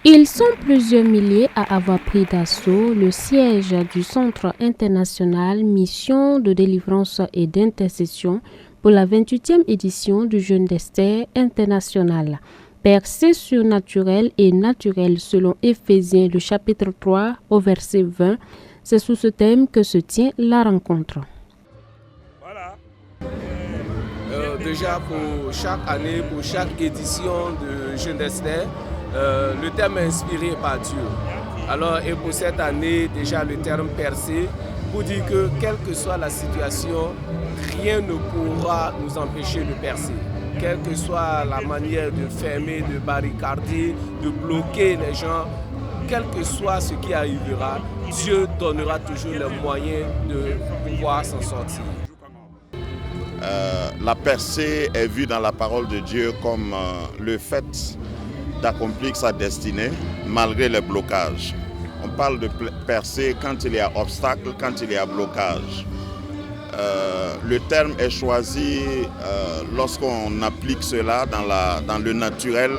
Ils sont plusieurs milliers à avoir pris d'assaut le siège du Centre international Mission de délivrance et d'intercession pour la 28e édition du Jeûne d'Esther international. Percée surnaturelle et naturelle selon Éphésiens le chapitre 3 au verset 20, c'est sous ce thème que se tient la rencontre. Voilà. Déjà pour chaque année, pour chaque édition de Jeûne d'Esther, le thème est inspiré par Dieu. Alors, et pour cette année, déjà le terme percé, pour dire que quelle que soit la situation, rien ne pourra nous empêcher de percer. Quelle que soit la manière de fermer, de barricader, de bloquer les gens, quel que soit ce qui arrivera, Dieu donnera toujours les moyens de pouvoir s'en sortir. La percée est vue dans la parole de Dieu comme le fait d'accomplir sa destinée malgré les blocages. On parle de percée quand il y a obstacle, quand il y a blocage. Le terme est choisi lorsqu'on applique cela dans le naturel,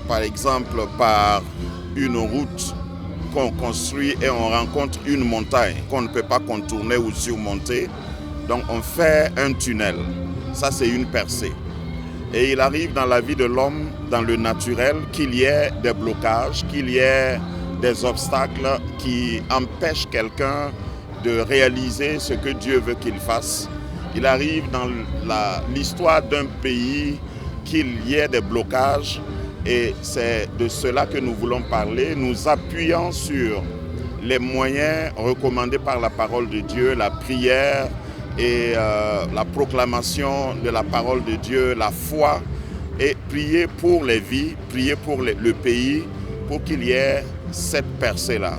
par exemple par une route qu'on construit et on rencontre une montagne qu'on ne peut pas contourner ou surmonter. Donc on fait un tunnel, ça c'est une percée. Et il arrive dans la vie de l'homme, dans le naturel, qu'il y ait des blocages, qu'il y ait des obstacles qui empêchent quelqu'un de réaliser ce que Dieu veut qu'il fasse. Il arrive dans l'histoire d'un pays qu'il y ait des blocages et c'est de cela que nous voulons parler, nous appuyant sur les moyens recommandés par la parole de Dieu, la prière et la proclamation de la parole de Dieu, la foi, et prier pour les vies, prier pour le pays, pour qu'il y ait cette percée-là.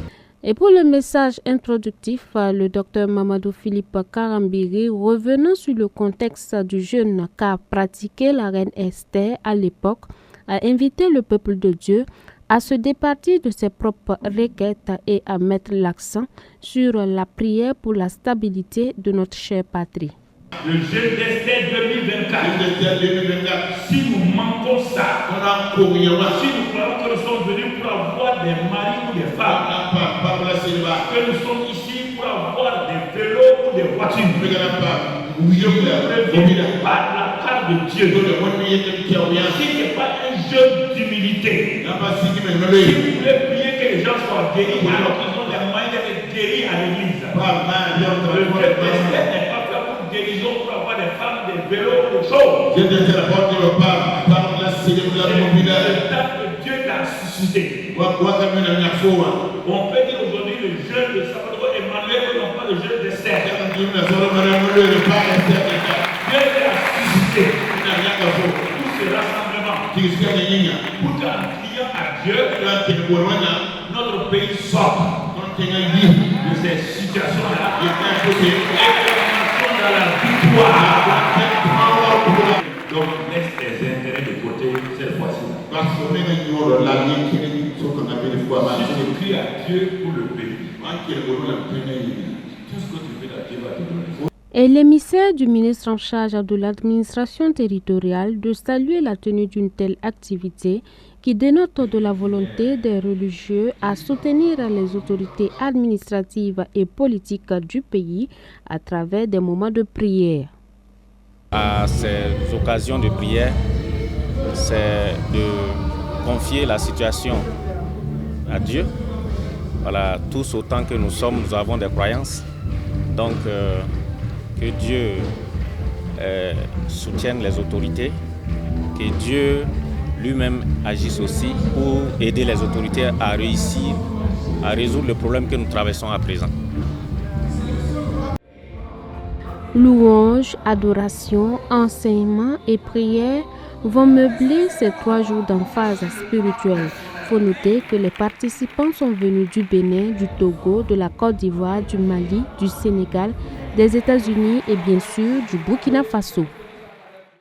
Et pour le message introductif, le docteur Mamadou Philippe Karambiri, revenant sur le contexte du jeûne qu'a pratiqué la reine Esther à l'époque, a invité le peuple de Dieu à se départir de ses propres requêtes et à mettre l'accent sur la prière pour la stabilité de notre chère patrie. Le jeûne d'Esther 2024, si nous manquons ça, si nous croyons que nous sommes venus pour avoir des maris ou des femmes, que nous sommes ici pour avoir des vélos ou des voitures, je préviens par la part de Dieu. Si ce n'est pas un jeûne d'humilité, si vous voulez prier que les gens soient guéris alors qu'ils ont les moyens d'être guéris à l'église, le jeûne d'Esther n'est pas fait pour guérison, pour avoir des femmes, des vélos, des choses. C'est le temps que Dieu t'a suscité. On peut dire aujourd'hui le jeûne de Salvador Emmanuel, non pas le jeûne d'Esther. Dieu t'a suscité tout ce rassemblement pour qu'en criant à Dieu, notre pays sorte de ces situations-là et qu'on dans la victoire. Donc laisse tes intérêts de côté cette fois-ci. Si tu cries à Dieu pour le pays, tout ce que tu veux à Dieu va te donner. Et l'émissaire du ministre en charge de l'administration territoriale de saluer la tenue d'une telle activité qui dénote de la volonté des religieux à soutenir les autorités administratives et politiques du pays à travers des moments de prière. À ces occasions de prière, c'est de confier la situation à Dieu. Voilà, tous autant que nous sommes, nous avons des croyances. Donc, que Dieu soutienne les autorités, que Dieu lui-même agisse aussi pour aider les autorités à réussir à résoudre le problème que nous traversons à présent. Louanges, adoration, enseignement et prière vont meubler ces 3 jours d'emphase spirituelle. Il faut noter que les participants sont venus du Bénin, du Togo, de la Côte d'Ivoire, du Mali, du Sénégal, des États-Unis et bien sûr du Burkina Faso.